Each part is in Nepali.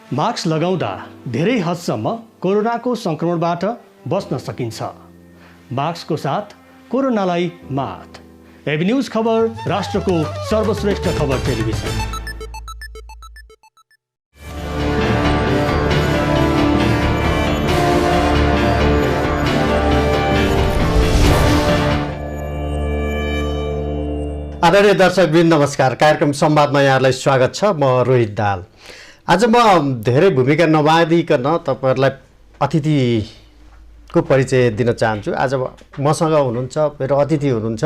मास्क लगाउँदा धेरै हदसम्म कोरोनाको संक्रमणबाट बच्न सकिन्छ। मास्कको साथ कोरोनालाई मात। एबी न्यूज खबर, राष्ट्रको सर्वश्रेष्ठ खबर टेलिभिजन। आदरणीय दर्शकवृन्द नमस्कार। कार्यक्रम संवादमा यहाँलाई स्वागत छ। म रोहित दाल। आज म धेरै भूमिका नबाँधिकन तपाईहरुलाई अतिथिको परिचय दिन चाहन्छु। आज मसँग हुनुहुन्छ, मेरो अतिथि हुनुहुन्छ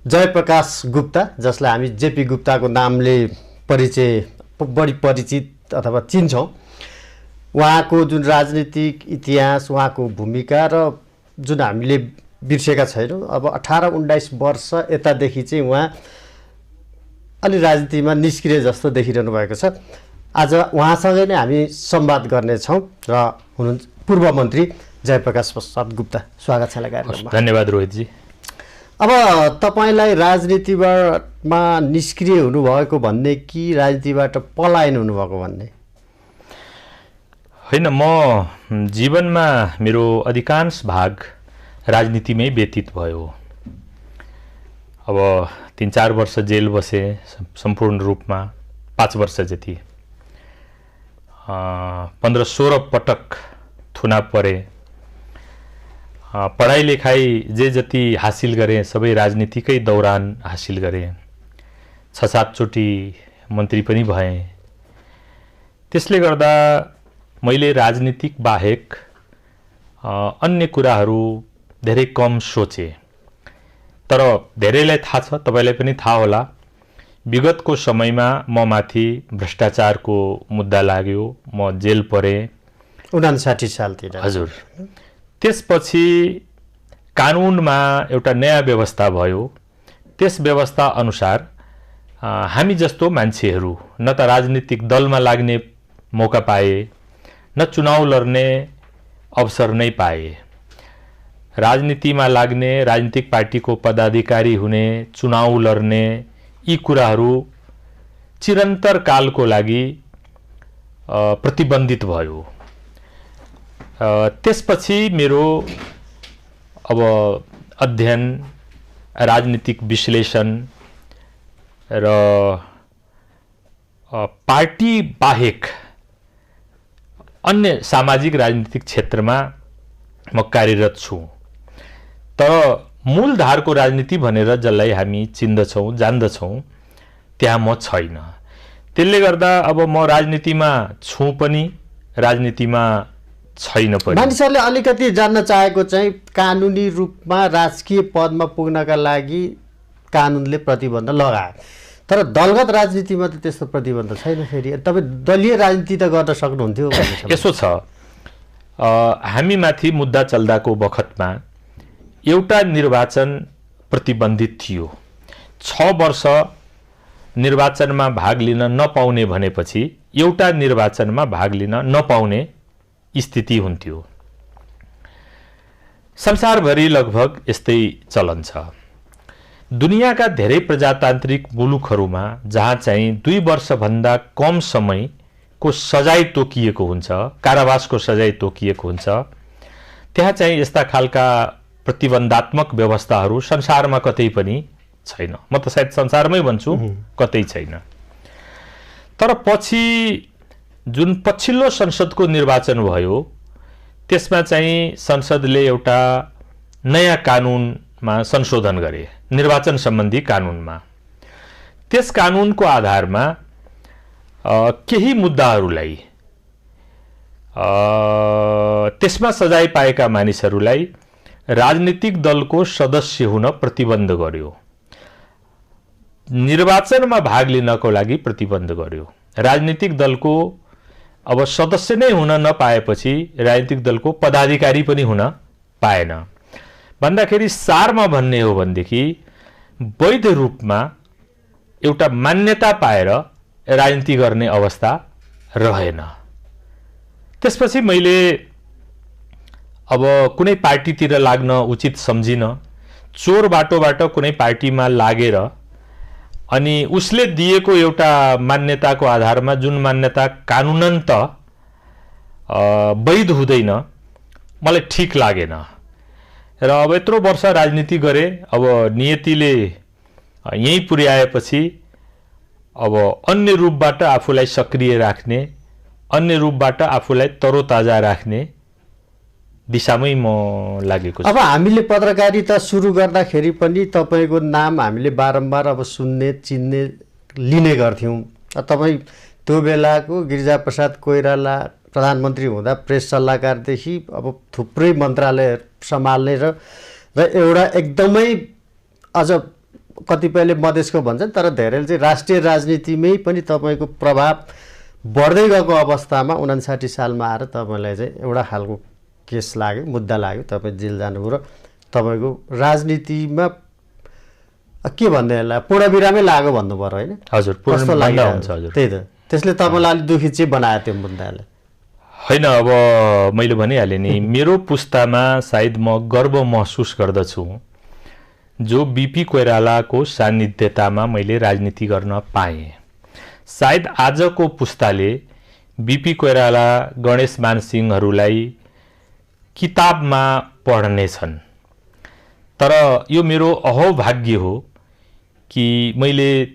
जयप्रकाश गुप्ता, जसलाई हामी जेपी गुप्ताको नामले बढी परिचित अथवा चिन्छौँ। उहाँको जुन राजनीतिक इतिहास, उहाँको भूमिका र जुन हामीले बिर्सेका छैनौँ। अब 18-19 वर्ष यतादेखि चाहिँ उहाँ अलि राजनीतिमा निष्क्रिय जस्तो देखिरहनु भएको छ। आज उहाँसँगै नै हामी संवाद गर्नेछौँ र हुनुहुन्छ पूर्व मन्त्री जयप्रकाश प्रसाद गुप्ता। स्वागत छ कार्यक्रममा। धन्यवाद रोहितजी। अब तपाईलाई राजनीतिमा निष्क्रिय हुनुभएको भन्ने कि राजनीतिबाट पलायन हुनुभएको भन्ने? होइन, म जीवनमा मेरो अधिकांश भाग राजनीतिमै व्यतीत भयो। अब 3-4 वर्ष जेल बसे सम्पूर्ण रूपमा, 5 वर्ष जति, 15-16 पटक थुना परे। पढाइ लेखाइ जे जति हासिल गरेँ सबै राजनीतिकै दौरान हासिल गरेँ। 6-7 चोटि मन्त्री पनि भएँ। त्यसले गर्दा मैले राजनीतिक बाहेक अन्य कुराहरू धेरै कम सोचे। तर धेरैलाई थाहा छ, तपाईलाई पनि थाहा होला, विगतको समयमा म माथि भ्रष्टाचारको मुद्दा लाग्यो, म जेल परे 59 सालतिर। हजुर। त्यसपछि कानुनमा एउटा नयाँ व्यवस्था भयो। त्यस व्यवस्था अनुसार हामी जस्तो मान्छेहरू न त राजनीतिक दलमा लाग्ने मौका पाए, न चुनाव लड्ने अवसर नै पाए। राजनीतिमा लाग्ने, राजनीतिक पार्टीको पदाधिकारी हुने, चुनाव लड्ने, यी कुराहरू चिरन्तर कालको लागि प्रतिबन्धित भयो। त्यसपछि मेरो अब अध्ययन, राजनीतिक विश्लेषण र पार्टी बाहेक अन्य सामाजिक राजनीतिक क्षेत्रमा म कार्यरत छु। तर मूलधारको राजनीति भनेर जसलाई हामी चिन्दछौँ, जान्दछौँ, त्यहाँ म छैन। त्यसले गर्दा अब म राजनीतिमा छु पनि, राजनीतिमा छैन पनि। मानिसहरूले अलिकति जान्न चाहेको चाहिँ कानुनी रूपमा राजकीय पदमा पुग्नका लागि कानुनले प्रतिबन्ध लगाए, तर दलगत राजनीतिमा त त्यस्तो प्रतिबन्ध छैन। फेरि तपाईँ दलीय राजनीति त गर्न सक्नुहुन्थ्यो। यसो छ, हामी माथि मुद्दा चल्दाको बखतमा एउटा निर्वाचन प्रतिबन्धित थियो। 6 वर्ष निर्वाचनमा भाग लिन नपाउने भनेपछि एउटा निर्वाचनमा भाग लिन नपाउने स्थिति हुन्थ्यो। संसारभरि लगभग यस्तै चलन छ। दुनियाँका धेरै प्रजातान्त्रिक मुलुकहरूमा जहाँ चाहिँ 2 वर्षभन्दा कम समयको सजाय तोकिएको हुन्छ, कारावासको सजाय तोकिएको हुन्छ, त्यहाँ चाहिँ यस्ता खालका प्रतिबन्धात्मक व्यवस्थाहरू संसारमा कतै पनि छैन। म त सायद संसारमै भन्छु, कतै छैन। तर पछि जुन पछिल्लो संसदको निर्वाचन भयो, त्यसमा चाहिँ संसदले एउटा नयाँ कानुनमा संशोधन गरे, निर्वाचन सम्बन्धी कानुनमा। त्यस कानुनको आधारमा केही मुद्दाहरूलाई, त्यसमा सजाय पाएका मानिसहरूलाई राजनीतिक दलको सदस्य हुन प्रतिबन्ध गर्यो, निर्वाचनमा भाग लिनको लागि प्रतिबन्ध गर्यो। राजनीतिक दलको अब सदस्य नै हुन नपाएपछि राजनीतिक दलको पदाधिकारी पनि हुन पाएन। भन्दाखेरि सारमा भन्ने हो भनेदेखि वैध रूपमा एउटा मान्यता पाएर राजनीति गर्ने अवस्था रहेन। त्यसपछि मैले अब कुनै पार्टीतिर लाग्न उचित सम्झिन। चोर बाटोबाट कुनै पार्टीमा लागेर अनि उसले दिएको एउटा मान्यताको आधारमा जुन मान्यता कानुनन त वैध हुँदैन, मलाई ठिक लागेन। र अब यत्रो वर्ष राजनीति गरे, अब नियतिले यही पुर्याएपछि अब अन्य रूपबाट आफूलाई सक्रिय राख्ने, अन्य रूपबाट आफूलाई तरोताजा राख्ने दिशामै म लागेको छु। अब हामीले पत्रकारिता सुरु गर्दाखेरि पनि तपाईँको नाम हामीले बारम्बार अब सुन्ने, चिन्ने, लिने गर्थ्यौँ। तपाईँ त्यो बेलाको गिरिजाप्रसाद कोइराला प्रधानमन्त्री हुँदा प्रेस सल्लाहकारदेखि अब थुप्रै मन्त्रालय सम्हाल्ने र एउटा एकदमै अझ कतिपयले मधेसको भन्छन् तर धेरैले चाहिँ राष्ट्रिय राजनीतिमै पनि तपाईँको प्रभाव बढ्दै गएको अवस्थामा 59 सालमा आएर तपाईँलाई चाहिँ एउटा खालको केस लाग्यो, मुद्दा लाग्यो, तपाईँ जेल जानुभयो र तपाईँको राजनीतिमा के भन्दै होला पूर्णविरामै लाग्यो भन्नु पर्यो होइन? हजुर, कस्तो लाग्यो हुन्छ हजुर। त्यही त, त्यसले तपाईँलाई अलिक दुखी चाहिँ बनायो त्यो मुद्दाले होइन? अब मैले भनिहालेँ नि, मेरो पुस्तामा सायद म गर्व महसुस गर्दछु जो बीपी कोइरालाको सान्निध्यतामा मैले राजनीति गर्न पाएँ। सायद आजको पुस्ताले बीपी कोइराला, गणेश मानसिंहहरूलाई किताबमा पढ्नेछन्, तर यो मेरो अहोभाग्य हो कि मैले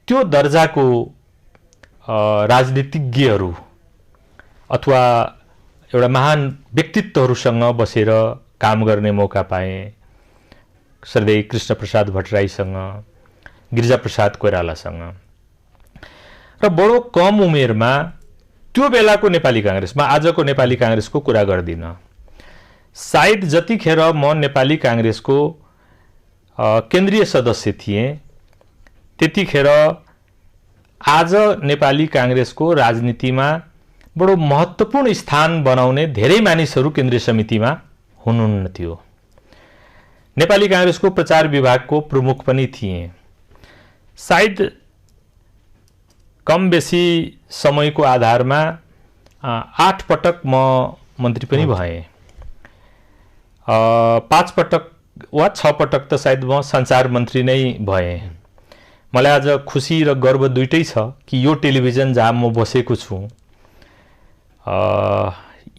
त्यो दर्जाको राजनीतिज्ञहरू अथवा एउटा महान व्यक्तित्वहरूसँग बसेर काम गर्ने मौका पाएँ। श्रद्धेय कृष्ण प्रसाद भट्टराईसँग, गिरिजाप्रसाद कोइरालासँग, र बडो कम उमेरमा त्यो बेलाको नेपाली काङ्ग्रेसमा, आजको नेपाली काङ्ग्रेसको कुरा गर्दिनँ, सायद जतिखेर म नेपाली काङ्ग्रेसको केन्द्रीय सदस्य थिएँ त्यतिखेर आज नेपाली काङ्ग्रेसको राजनीतिमा बडो महत्त्वपूर्ण स्थान बनाउने धेरै मानिसहरू केन्द्रीय समितिमा हुनुहुन्न थियो। नेपाली काङ्ग्रेसको प्रचार विभागको प्रमुख पनि थिए। सायद कम बेसी समयको आधारमा 8 पटक म मन्त्री पनि भएँ। 5 पटक वा 6 पटक त सायद म सञ्चार मन्त्री नै भएँ। मलाई आज खुसी र गर्व दुइटै छ कि यो टेलिभिजन जहाँ म बसेको छु,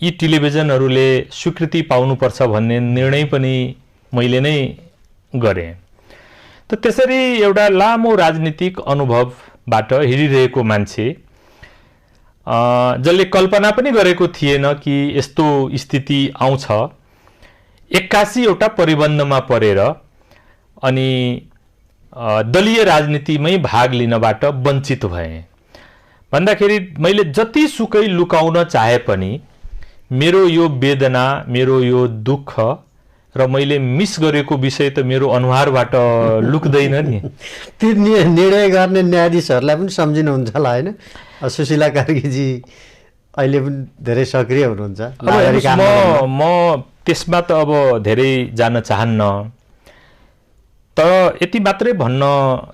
यी टेलिभिजनहरूले स्वीकृति पाउनुपर्छ भन्ने निर्णय पनि मैले नै गरेँ। त त्यसरी एउटा लामो राजनीतिक अनुभवबाट हिँडिरहेको मान्छे जसले कल्पना पनि गरेको थिएन कि यस्तो स्थिति आउँछ, 81 एउटा परिबन्धमा परेर अनि दलीय राजनीतिमै भाग लिनबाट वञ्चित भएँ। भन्दाखेरि मैले जति सुकै लुकाउन चाहे पनि मेरो यो वेदना, मेरो यो दुःख र मैले मिस गरेको विषय त मेरो अनुहारबाट लुक्दैन नि। त्यो निर्णय गर्ने न्यायाधीशहरूलाई पनि सम्झिनुहुन्छ होला होइन? सुशीला कार्कीजी अहिले पनि धेरै सक्रिय हुनुहुन्छ। म त्यसमा त अब धेरै जान चाहन्न, तर यति मात्रै भन्न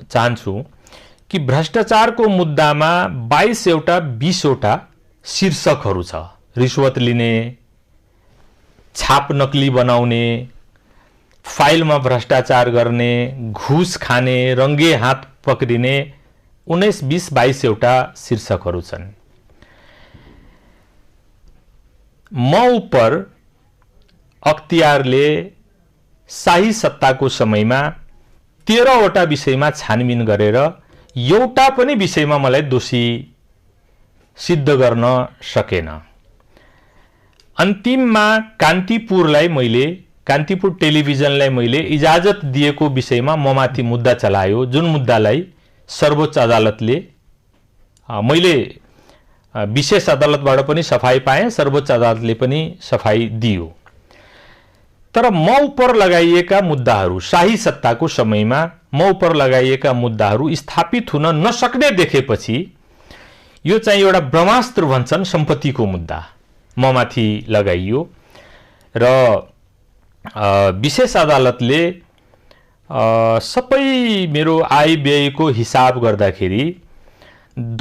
चाहन्छु कि भ्रष्टाचारको मुद्दामा 22 वटा 20 वटा शीर्षकहरू छ। रिश्वत लिने, छाप नक्ली बनाउने, फाइलमा भ्रष्टाचार गर्ने, घुस खाने, रङ्गे हात पक्रिने 19, 20, 22 वटा शीर्षकहरू छन्। म उपर अख्तियारले शाही सत्ताको समयमा 13 वटा विषयमा छानबिन गरेर एउटा पनि विषयमा मलाई दोषी सिद्ध गर्न सकेन। अन्तिममा कान्तिपुर टेलिभिजनलाई मैले इजाजत दिएको विषयमा ममाथि मुद्दा चलायो, जुन मुद्दालाई सर्वोच्च अदालतले, मैले विशेष अदालतबाट पनि सफाई पाएँ, सर्वोच्च अदालतले पनि सफाई दियो। तर म उपर लगाइएका मुद्दाहरू, शाही सत्ताको समयमा म उपर लगाइएका मुद्दाहरू स्थापित हुन नसक्ने देखेपछि यो चाहिँ एउटा ब्रह्मास्त्र भन्छन् सम्पत्तिको मुद्दा ममाथि लगाइयो र विशेष अदालतले सबै मेरो आय व्ययको हिसाब गर्दाखेरि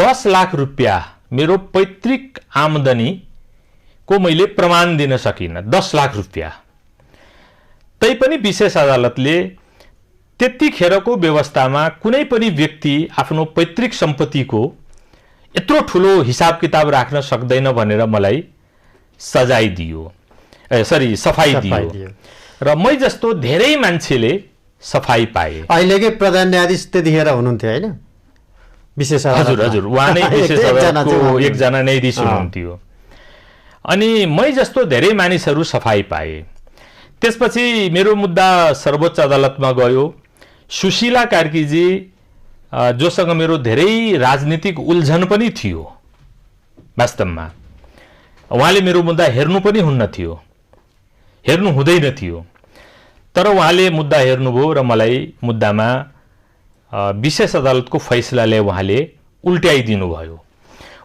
10 लाख रुपियाँ मेरो पैतृक आमदनीको मैले प्रमाण दिन सकिनँ। 10 लाख रुपियाँ। तैपनि विशेष अदालतले त्यतिखेरको व्यवस्थामा कुनै पनि व्यक्ति आफ्नो पैतृक सम्पत्तिको यत्रो ठुलो हिसाब किताब राख्न सक्दैन भनेर मलाई सफाई दियो र मै जस्तो धेरै मान्छेले सफाई पाए। अहिलेकै प्रधान न्यायाधीश त्यतिखेर हुनुहुन्थ्यो होइन? विशेष हजुर उहाँ नै विशेष अदालतको एकजना न्यायाधीश हुनुहुन्थ्यो। अनि मै जस्तो धेरै मानिसहरू सफाई पाए। त्यसपछि मेरो मुद्दा सर्वोच्च अदालतमा गयो। सुशीला कार्कीजी जोसँग मेरो धेरै राजनीतिक उल्झन पनि थियो, वास्तवमा उहाँले मेरो मुद्दा हेर्नु पनि हुन्न थियो, हेर्नु हुँदैन थियो, तर उहाँले मुद्दा हेर्नुभयो र मलाई मुद्दामा विशेष अदालतको फैसलाले उहाँले उल्ट्याइदिनु भयो।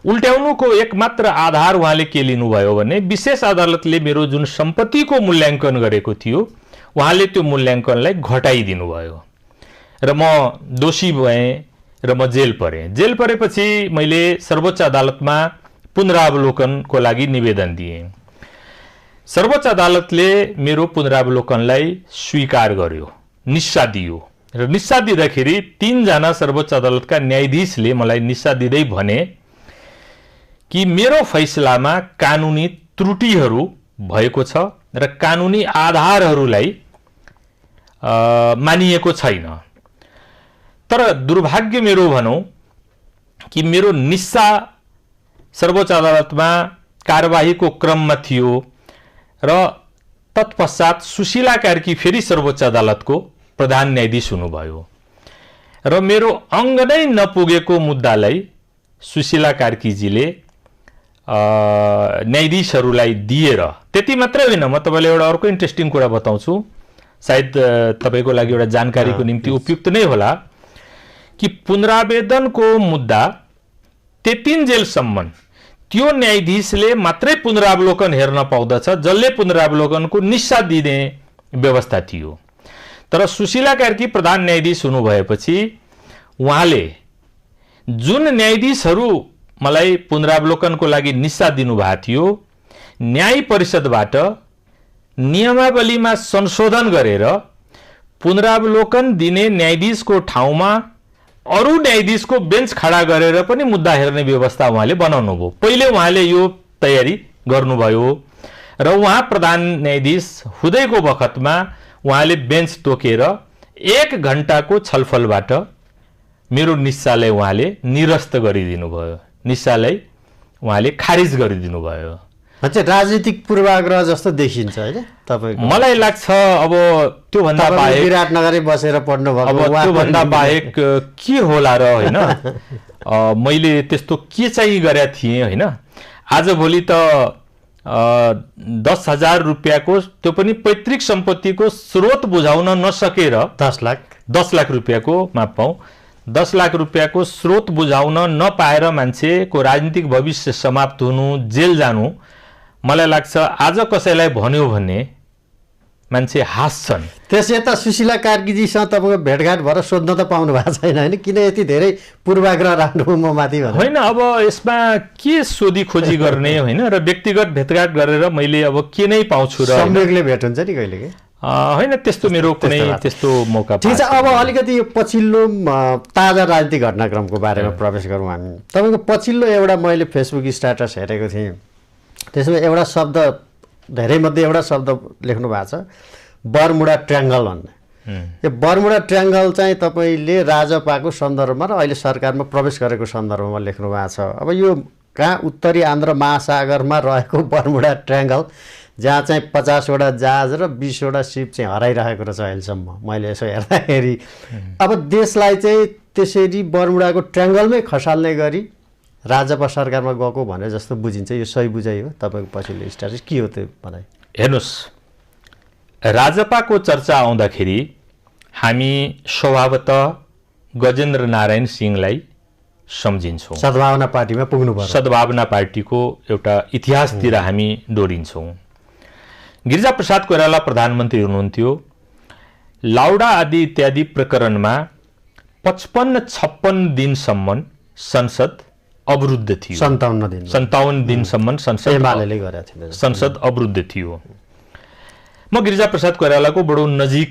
उल्ट्याउनुको एकमात्र आधार उहाँले के लिनुभयो भने विशेष अदालतले मेरो जुन सम्पत्तिको मूल्याङ्कन गरेको थियो उहाँले त्यो मूल्याङ्कनलाई घटाइदिनु भयो र म दोषी भएँ र म जेल परेँ। जेल परेपछि मैले सर्वोच्च अदालतमा पुनरावलोकनको लागि निवेदन दिएँ। सर्वोच्च अदालतले मेरो पुनरावलोकनलाई स्वीकार गर्यो, निस्सा दियो र निस्सा दिँदाखेरि 3 जना सर्वोच्च अदालतका न्यायाधीशले मलाई निस्सा दिँदै भने कि मेरो फैसलामा कानुनी त्रुटिहरू भएको छ र कानुनी आधारहरूलाई मानिएको छैन। तर दुर्भाग्य मेरो भनौँ कि मेरो निस्सा सर्वोच्च अदालतमा कारबाहीको क्रममा थियो र तत्पश्चात सुशीला कार्की फेरि सर्वोच्च अदालतको प्रधान न्यायाधीश हुनुभयो र मेरो अङ्ग नै नपुगेको मुद्दालाई सुशीला कार्कीजीले न्यायाधीशहरूलाई दिएर, त्यति मात्रै होइन, म तपाईँलाई एउटा अर्को इन्ट्रेस्टिङ कुरा बताउँछु, सायद तपाईँको लागि एउटा जानकारीको निम्ति उपयुक्त नै होला कि पुनरावेदनको मुद्दा त्यतिन्जेलसम्म त्यो न्यायाधीशले मात्रै पुनरावलोकन हेर्न पाउँदछ जसले पुनरावलोकनको निस्सा दिने व्यवस्था थियो। तर सुशीला कार्की प्रधान न्यायाधीश हुनुभएपछि उहाँले जुन न्यायाधीशहरू मलाई पुनरावलोकनको लागि निस्सा दिनुभएको थियो न्याय परिषदबाट नियमावलीमा संशोधन गरेर पुनरावलोकन दिने न्यायाधीशको ठाउँमा अरू न्यायाधीशको बेन्च खडा गरेर पनि मुद्दा हेर्ने व्यवस्था उहाँले बनाउनु भयो। पहिले उहाँले यो तयारी गर्नुभयो र उहाँ प्रधान न्यायाधीश हुँदैको बखतमा उहाँले बेन्च तोकेर 1 घण्टाको छलफलबाट मेरो निस्सालाई उहाँले निरस्त गरिदिनु भयो, निस्सालाई उहाँले खारिज गरिदिनु भयो। अच्छा, राजनीतिक पूर्वाग्रह जस्तो देखिन्छ हैन तपाईको? मलाई लाग्छ अब त्यो भन्दा बाहेक विराटनगरै बसेर पढ्नु भएको, अब त्यो भन्दा बाहेक के होला र हैन, मैले त्यस्तो के चाहिँ गरेका थिएँ हैन। आजभोलि त 10,000 रुपैयाँको त्यो पनि पैतृक सम्पत्तिको स्रोत बुझाउन नसकेर 10 लाख रुपैयाँको माफ पाऊँ 10 लाख रुपैयाँको स्रोत बुझाउन नपाएर मान्छेको राजनीतिक भविष्य समाप्त हुनु, जेल जानु, मलाई लाग्छ आज कसैलाई भन्यो भने मान्छे हाँस्छन्। त्यसै त सुशीला कार्कीजीसँग तपाईँको भेटघाट भएर सोध्न त पाउनु भएको छैन हैन? किन यति धेरै पूर्वाग्रह राख्नु म माथि भने? होइन, अब यसमा के सोधी खोजी गर्ने होइन, र व्यक्तिगत भेटघाट गरेर मैले अब के नै पाउँछु र संवेगले भेट हुन्छ नि कहिलेकै होइन, त्यस्तो मेरो कुनै त्यस्तो मौका। ठिक छ, अब अलिकति यो पछिल्लो ताजा राजनीतिक घटनाक्रमको बारेमा प्रवेश गरौँ हामी। तपाईँको पछिल्लो एउटा मैले फेसबुक स्ट्याटस हेरेको थिएँ, त्यसमा एउटा शब्द, धेरैमध्ये एउटा शब्द लेख्नु भएको छ, बर्मुडा ट्रायङ्गल भन्ने। यो बर्मुडा ट्रायङ्गल चाहिँ तपाईँले राजपाको सन्दर्भमा र अहिले सरकारमा प्रवेश गरेको सन्दर्भमा लेख्नु भएको छ। अब यो कहाँ उत्तरी आन्ध्र महासागरमा रहेको बर्मुडा ट्रायङ्गल, जहाँ चाहिँ 50वटा जहाज र 20वटा सिप चाहिँ हराइरहेको रहेछ अहिलेसम्म मैले यसो हेर्दाखेरि। अब देशलाई चाहिँ त्यसरी बर्मुडाको ट्रायङ्गलमै खसाल्ने गरी राजपा सरकारमा गएको भने जस्तो बुझिन्छ। यो सही बुझाइ हो? तपाईँको पछिल्लो स्ट्याटस के हो त्यो भनाइ? हेर्नुहोस्, राजपाको चर्चा आउँदाखेरि हामी स्वभावतः गजेन्द्र नारायण सिंहलाई सम्झिन्छौँ। सद्भावना पार्टीमा पुग्नु पर्यो। सद्भावना पार्टीको एउटा इतिहासतिर हामी डोरिन्छौँ। गिरिजाप्रसाद कोइराला प्रधानमन्त्री हुनुहुन्थ्यो। लाउडा आदि इत्यादि प्रकरणमा 55-56 दिनसम्म संसद अवरुद्ध थियो। 57 दिनसम्म संसद अवरुद्ध थियो। म गिरिजाप्रसाद कोइरालाको बडो नजिक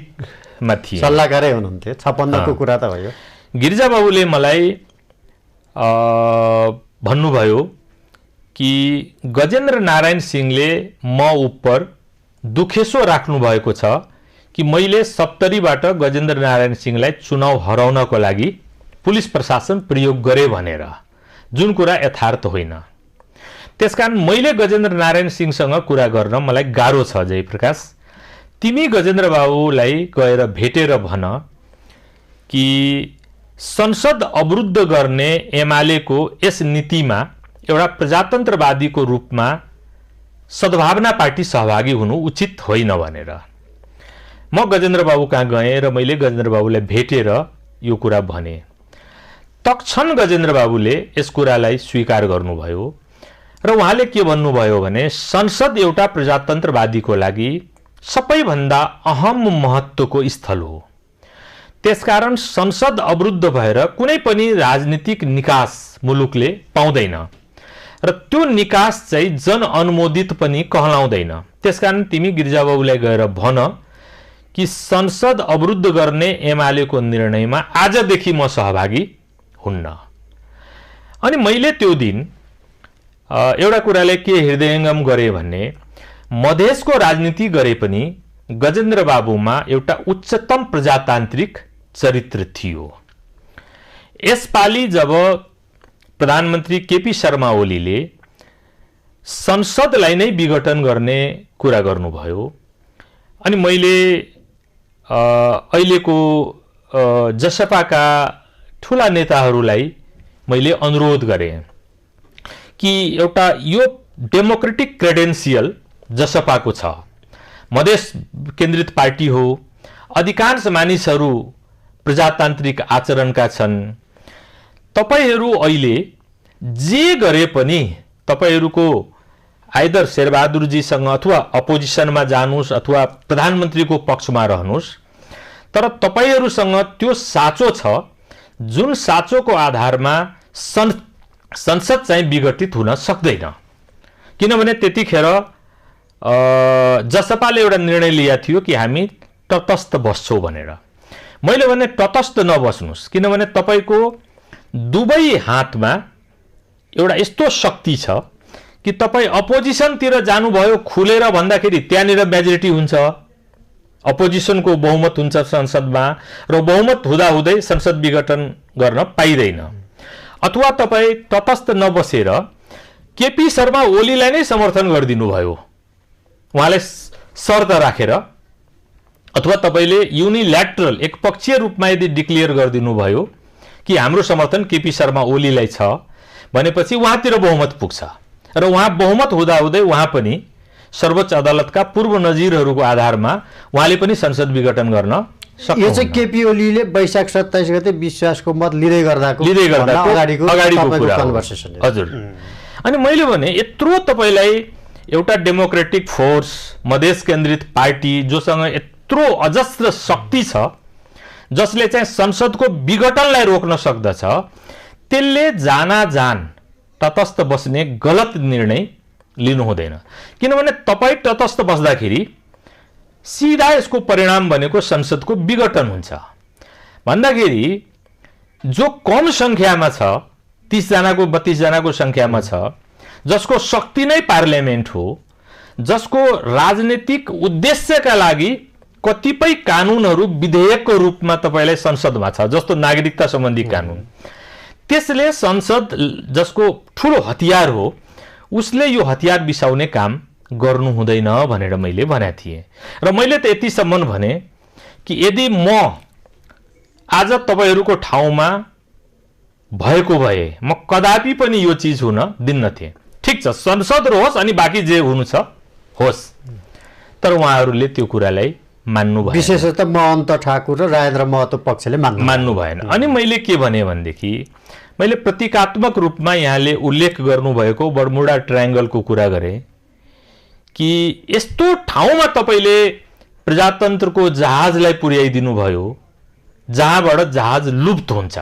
मा थिए। सल्लाहकारै हुनुहुन्थ्यो 56 को कुरा त भयो। गिरिजा बाबुले मलाई भन्नुभयो कि गजेन्द्र नारायण सिंहले म उपर दुखेसो राख्नु भएको छ कि मैले 70बाट गजेन्द्र नारायण सिंहलाई चुनाव हराउनको लागि पुलिस प्रशासन प्रयोग गरे भनेर, जुन कुरा यथार्थ होइन। त्यसकारण मैले गजेन्द्र नारायण सिंहसँग कुरा गर्न मलाई गाह्रो छ। जयप्रकाश, तिमी गजेन्द्र बाबुलाई गएर भेटेर भन कि संसद अवरुद्ध गर्ने एमालेको यस नीतिमा एउटा प्रजातन्त्रवादीको रूपमा सद्भावना पार्टी सहभागी हुनु उचित होइन भनेर। म गजेन्द्र बाबु कहाँ गएँ र मैले गजेन्द्र बाबुलाई भेटेर यो कुरा भने। तत्क्षण गजेन्द्र बाबुले यस कुरालाई स्वीकार गर्नुभयो र उहाँले के भन्नुभयो भने संसद एउटा प्रजातन्त्रवादीको लागि सबैभन्दा अहम महत्त्वको स्थल हो। त्यसकारण संसद अवरुद्ध भएर कुनै पनि राजनीतिक निकास मुलुकले पाउँदैन र त्यो निकास चाहिँ जनअनुमोदित पनि कहलाउँदैन। त्यसकारण तिमी गिरिजाबाबुलाई गएर भन कि संसद अवरुद्ध गर्ने एमालेको निर्णयमा आजदेखि म सहभागी हुन्न। अनि मैले त्यो दिन एउटा कुरालाई के हृदयङ्गम गरे भन्ने, मधेसको राजनीति गरे पनि गजेन्द्र बाबुमा एउटा उच्चतम प्रजातान्त्रिक चरित्र थियो। यसपालि जब प्रधानमन्त्री केपी शर्मा ओलीले संसदलाई नै विघटन गर्ने कुरा गर्नुभयो, अनि मैले अहिलेको जसपाका ठुला नेताहरूलाई मैले अनुरोध गरेँ कि एउटा यो डेमोक्रेटिक क्रेडेन्सियल जसपाको छ, मधेस केन्द्रित पार्टी हो, अधिकांश मानिसहरू प्रजातान्त्रिक आचरणका छन्। तपाईहरू अहिले जे गरे पनि तपाईहरूको आइदर शेरबहादुरजीसँग अथवा अपोजिसनमा जानुस् अथवा प्रधानमन्त्रीको पक्षमा रहनुस्, तर तपाईहरूसँग त्यो साँचो छ जुन साँचोको आधारमा संसद चाहिँ विघटित हुन सक्दैन। किनभने त्यतिखेर जसपाले एउटा निर्णय लिएको थियो कि हामी तटस्थ बस्छौँ भनेर। मैले भने तटस्थ नबस्नुस्, किनभने तपाईको दुवै हातमा एउटा यस्तो शक्ति छ कि तपाईँ अपोजिसनतिर जानुभयो खुलेर भन्दाखेरि त्यहाँनिर मेजोरिटी हुन्छ, अपोजिसनको बहुमत हुन्छ संसदमा र बहुमत हुँदाहुँदै संसद विघटन गर्न पाइँदैन। अथवा तपाईँ तटस्थ नबसेर केपी शर्मा ओलीलाई नै समर्थन गरिदिनु भयो उहाँले शर्त राखेर, अथवा तपाईँले युनिल्याटरल एकपक्षीय रूपमा यदि डिक्लेयर गरिदिनु भयो कि हाम्रो समर्थन केपी शर्मा ओलीलाई छ भनेपछि उहाँतिर बहुमत पुग्छ र उहाँ बहुमत हुँदाहुँदै उहाँ पनि सर्वोच्च अदालतका पूर्व नजिरहरूको आधारमा उहाँले पनि संसद विघटन गर्न सक्नुहुन्छ। यो चाहिँ केपी ओलीले वैशाख 27 गते विश्वासको मत लिँदै गर्दाको अगाडिको कन्भर्सेसन। हजुर, अनि मैले भने यत्रो तपाईलाई एउटा डेमोक्रेटिक फोर्स मधेस केन्द्रित पार्टी जोसँग यत्रो अजस्र शक्ति छ जसले चाहिँ संसदको विघटनलाई रोक्न सक्दछ, त्यसले जान तटस्थ बस्ने गलत निर्णय लिनु हुँदैन। किनभने तपाईँ तटस्थ बस्दाखेरि सिधा यसको परिणाम भनेको संसदको विघटन हुन्छ। भन्दाखेरि जो कम संख्यामा छ 30 जनाको 32 जनाको संख्यामा छ, जसको शक्ति नै पार्लियामेन्ट हो, जसको राजनीतिक उद्देश्यका लागि कतिपय कानुनहरू विधेयकको रूपमा तपाईलाई संसदमा छ, जस्तो नागरिकता सम्बन्धी कानुन, त्यसले संसद जसको ठुलो हतियार हो उसले यो हतियार बिसाउने काम गर्नु हुँदैन भनेर मैले भनेको थिएँ। र मैले त यतिसम्म भने कि यदि म आज तपाईहरूको ठाउँमा भएको भए म कदापि पनि यो चीज हुन दिन्न थिएँ। ठीक छ, संसद रहोस् अनि बाँकी जे हुनु छ होस्, तर उहाँहरूले त्यो कुरालाई मान्नु भएन। विशेषतः महन्त ठाकुर र राजेन्द्र महतो पक्षले मान्नु भएन। अनि मैले के भने भनेदेखि मैले प्रतीकात्मक रूपमा यहाँले उल्लेख गर्नुभएको बर्मुडा ट्रायंगलको कुरा गरेँ कि यस्तो ठाउँमा तपाईले प्रजातन्त्रको जहाजलाई पुर्याइदिनु भयो जहाँबाट जहाज लुप्त हुन्छ।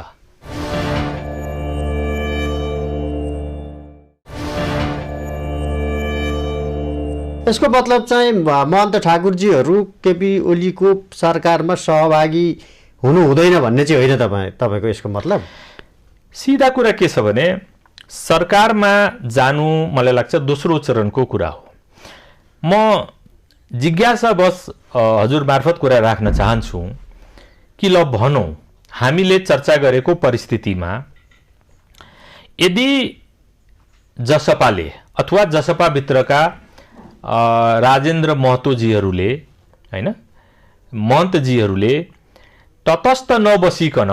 यसको मतलब चाहिँ महन्त ठाकुरजीहरू केपी ओलीको सरकारमा सहभागी हुनु हुँदैन भन्ने चाहिँ होइन तपाईँको यसको मतलब? सिधा कुरा के छ भने सरकारमा जानु मलाई लाग्छ दोस्रो चरणको कुरा हो। म जिज्ञासावश हजुर मार्फत कुरा राख्न चाहन्छु कि ल भनौँ हामीले चर्चा गरेको परिस्थितिमा यदि जसपाले अथवा जसपाभित्रका राजेन्द्र महतोजीहरूले हैन महन्तजीहरूले तटस्थ नबसिकन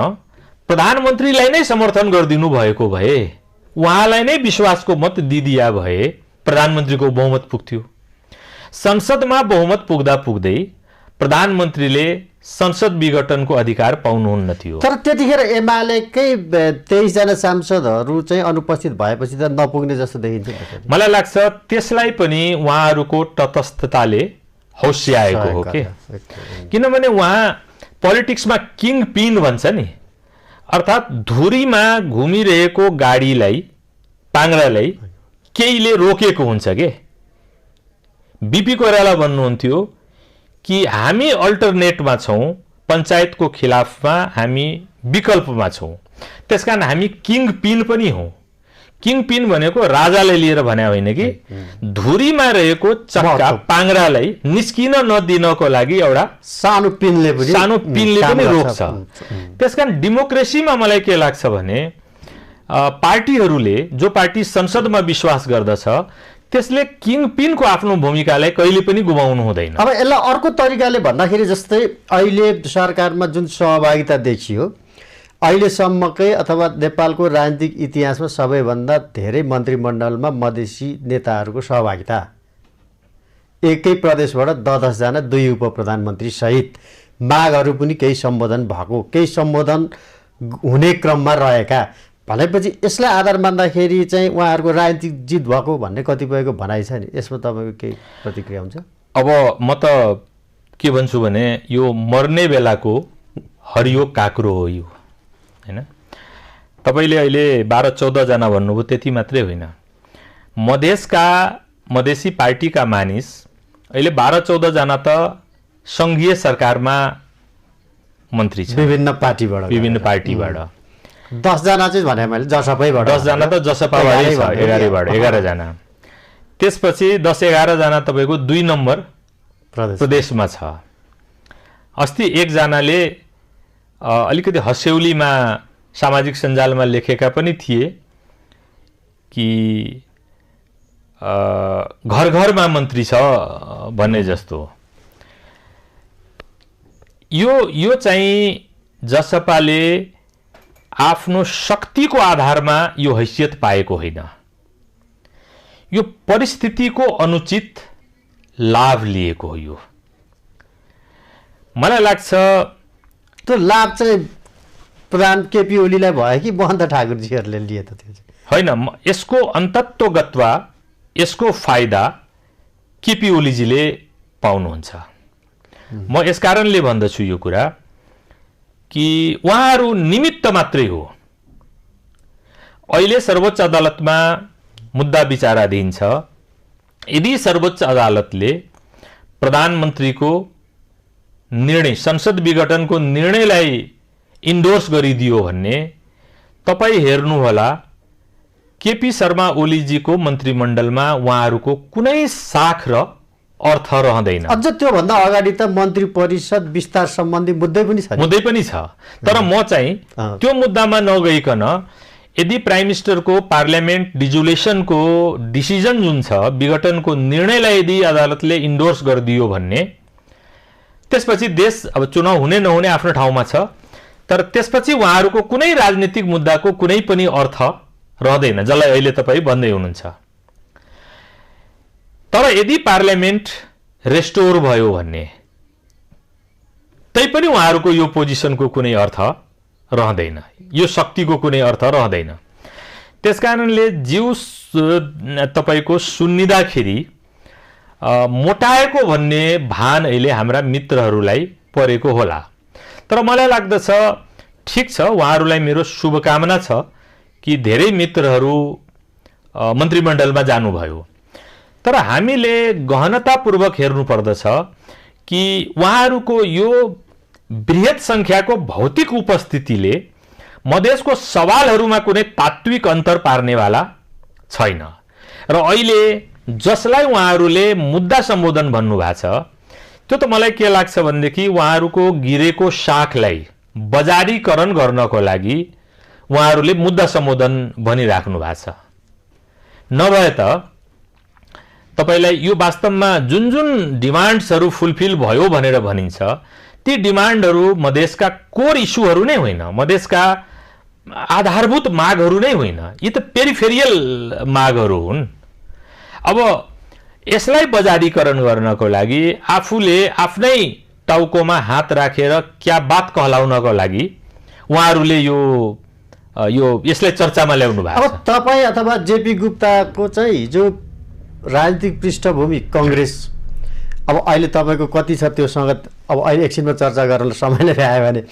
प्रधानमन्त्रीलाई नै समर्थन गरिदिनु भएको भए, उहाँलाई नै विश्वासको मत दिदिया भए प्रधानमन्त्रीको बहुमत पुग्थ्यो। संसदमा बहुमत पुग्दा पुग्दै प्रधानमन्त्रीले संसद विघटनको अधिकार पाउनुहुन्न थियो। तर त्यतिखेर एमालेकै 23 जना सांसदहरू चाहिँ अनुपस्थित भएपछि त नपुग्ने जस्तो देखिन्छ। मलाई लाग्छ त्यसलाई पनि उहाँहरूको तटस्थताले हौस्याएको हो के, किनभने उहाँ पोलिटिक्समा किङ पिन भन्छ नि, अर्थात् धुरीमा घुमिरहेको गाडीलाई पाङ्ग्रालाई केहीले रोकेको हुन्छ के। बीपी कोइराला भन्नुहुन्थ्यो कि हामी अल्टरनेटमा छौँ, पञ्चायतको खिलाफमा हामी विकल्पमा छौँ, त्यसकारण हामी किङ पिन पनि हौँ। किङ पिन भनेको राजाले लिएर भने होइन कि धुरीमा रहेको चक्का पाङ्ग्रालाई निस्किन नदिनको लागि एउटा सानो पिनले पनि रोक्छ। त्यसकारण डेमोक्रेसीमा मलाई के लाग्छ भने पार्टीहरूले जो पार्टी संसदमा विश्वास गर्दछ त्यसले किङ पिनको आफ्नो भूमिकालाई कहिले पनि गुमाउनु हुँदैन। अब यसलाई अर्को तरिकाले भन्दाखेरि जस्तै अहिले सरकारमा जुन सहभागिता देखियो अहिलेसम्मकै अथवा नेपालको राजनीतिक इतिहासमा सबैभन्दा धेरै मन्त्रीमण्डलमा मधेसी नेताहरूको सहभागिता, एकै प्रदेशबाट 10 जना 2 उपप्रधानमन्त्री सहित मागहरू पनि केही सम्बोधन भएको, केही सम्बोधन हुने क्रममा रहेका भनेपछि यसलाई आधार मान्दाखेरि चाहिँ उहाँहरूको राजनीतिक जित भएको भन्ने कतिपयको भनाइ छ नि, यसमा तपाईँको केही प्रतिक्रिया हुन्छ? अब म त के भन्छु भने यो मर्ने बेलाको हरियो काँक्रो हो यो, हैन? तपाईँले अहिले 12-14 जना भन्नुभयो, त्यति मात्रै होइन। मधेसी पार्टीका मानिस अहिले 12-14 जना त सङ्घीय सरकारमा मन्त्री छ, विभिन्न पार्टीबाट 10 जना चाहिँ भने मैले जसपाबाट, 10 जना त जसपाबाटै छ, 11 जना। त्यसपछि 10-11 जना तपाईँको 2 नम्बर प्रदेशमा छ। अस्ति एकजनाले अलिकति हस्यौलीमा सामाजिक सञ्जालमा लेखेका पनि थिए कि घर घरमा मन्त्री छ भन्ने जस्तो। यो चाहिँ जसपाले आफ्नो शक्तिको आधारमा यो हैसियत पाएको होइन, यो परिस्थितिको अनुचित लाभ लिएको हो। यो मलाई लाग्छ त्यो लाभ चाहिँ प्रधान केपी ओलीलाई भयो कि महन्त ठाकुरजीहरूले लिए त? त्यो होइन, यसको अन्तत्वगत्वा यसको फाइदा केपी ओलीजीले पाउनुहुन्छ। म यस कारणले भन्दछु यो कुरा कि उहाँहरू निमित्त मात्रै हो। अहिले सर्वोच्च अदालतमा मुद्दा विचाराधीन छ। यदि सर्वोच्च अदालतले प्रधानमन्त्रीको निर्णय, संसद विघटनको निर्णयलाई इन्डोर्स गरिदियो भन्ने तपाईँ हेर्नुहोला केपी शर्मा ओलीजीको मन्त्रीमण्डलमा उहाँहरूको कुनै साख र अर्थ रहँदैन। अझ त्योभन्दा अगाडि त मन्त्री परिषद विस्तार सम्बन्धी मुद्दै पनि छ। तर म चाहिँ त्यो मुद्दामा नगइकन यदि प्राइम मिनिस्टरको पार्लियामेन्ट डिजुलेसनको डिसिजन जुन छ, विघटनको निर्णयलाई यदि अदालतले इन्डोर्स गरिदियो भन्ने, त्यसपछि देश अब चुनाव हुने नहुने आफ्नो ठाउँमा छ, तर त्यसपछि उहाँहरूको कुनै राजनीतिक मुद्दाको कुनै पनि अर्थ रहँदैन, जसलाई अहिले तपाईँ भन्दै हुनुहुन्छ। तर यदि पार्लियामेन्ट रेस्टोर भयो भन्ने, तैपनि उहाँहरूको यो पोजिसनको कुनै अर्थ रहँदैन, यो शक्तिको कुनै अर्थ रहँदैन। त्यसकारणले जिउ तपाईँको सुन्निँदाखेरि मोटाएको भन्ने भान अहिले हाम्रा मित्रहरूलाई परेको होला। तर मलाई लाग्दछ ठिक छ, उहाँहरूलाई मेरो शुभकामना छ कि धेरै मित्रहरू मन्त्रीमण्डलमा जानुभयो। तर हामीले गहनतापूर्वक हेर्नु पर्दछ कि उहाँहरूको यो बृहत संख्याको भौतिक उपस्थितिले मधेसको सवालहरूमा कुनै तात्विक अन्तर पार्नेवाला छैन। र अहिले जसलाई उहाँहरूले मुद्दा सम्बोधन भन्नुभएको छ त्यो त मलाई के लाग्छ भनेदेखि उहाँहरूको गिरेको शाखलाई बजारीकरण गर्नको लागि उहाँहरूले मुद्दा सम्बोधन भनिराख्नु भएको छ। नभए त तपाईलाई यो वास्तवमा जुन जुन डिमान्ड्सहरू फुलफिल भयो भनेर भनिन्छ ती डिमान्डहरू मधेसका कोर इस्युहरू नै होइन, मधेसका आधारभूत मागहरू नै होइन, यी त पेरिफेरियल मागहरू हुन्। अब यसलाई बजारीकरण गर्नको लागि आफूले आफ्नै टाउकोमा हात राखेर क्या बात कहलाउनको लागि उहाँहरूले यो यसलाई चर्चामा ल्याउनु भएको छ। अब तपाईँ अथवा जेपी गुप्ताको चाहिँ जो राजनीतिक पृष्ठभूमि कांग्रेस, अब अहिले तपाईँको कति छ त्योसँग अब अहिले एकछिनमा चर्चा गर्न समय नै आयो भने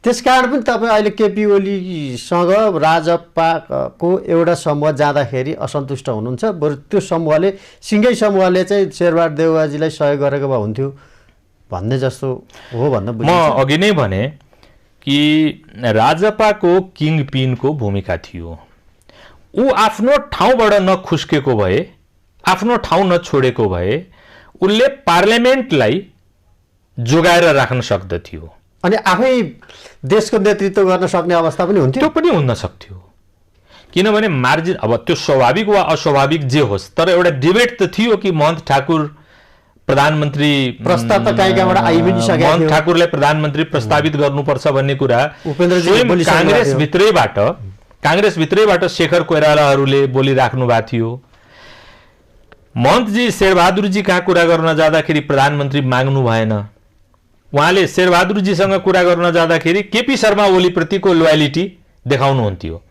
त्यसकारण पनि तपाईँ अहिले केपी ओलीसँग राजपाको एउटा समूह जाँदाखेरि असन्तुष्ट हुनुहुन्छ। बरु त्यो समूहले सिङ्गै समूहले चाहिँ शेरबहादुर देउवाजीलाई सहयोग गरेको भए हुन्थ्यो भन्ने जस्तो हो भन्न म अघि नै भने कि राजपाको किङ पिनको भूमिका थियो। ऊ आफ्नो ठाउँबाट नखुस्केको भए, आफ्नो ठाउँ नछोडेको भए उनले पार्लियामेन्टलाई जोगाएर राख्न सक्दथ्यो अनि आफै देशको नेतृत्व गर्न सक्ने अवस्था पनि हुन्थ्यो। त्यो पनि हुन सक्थ्यो, किनभने मार्जिन अब त्यो स्वाभाविक वा अस्वाभाविक जे होस् तर एउटा डिबेट त थियो कि महन्त ठाकुर प्रधानमन्त्री प्रस्ताव त कहीँ कहाँबाट आइ पनि सकेको थियो। महन्त ठाकुरलाई प्रधानमन्त्री प्रस्तावित गर्नुपर्छ भन्ने कुरा उपेन्द्रजी कांग्रेस भित्रैबाट शेखर कोइरालाहरूले बोलिराख्नु भएको थियो। महन्तजी शेरबहादुरजी कहाँ कुरा गर्न जाँदाखेरि प्रधानमन्त्री माग्नु भएन। उहाँले शेरबहादुरजीसँग कुरा गर्न जाँदाखेरि केपी शर्मा ओलीप्रतिको लोयलिटी देखाउनुहुन्थ्यो।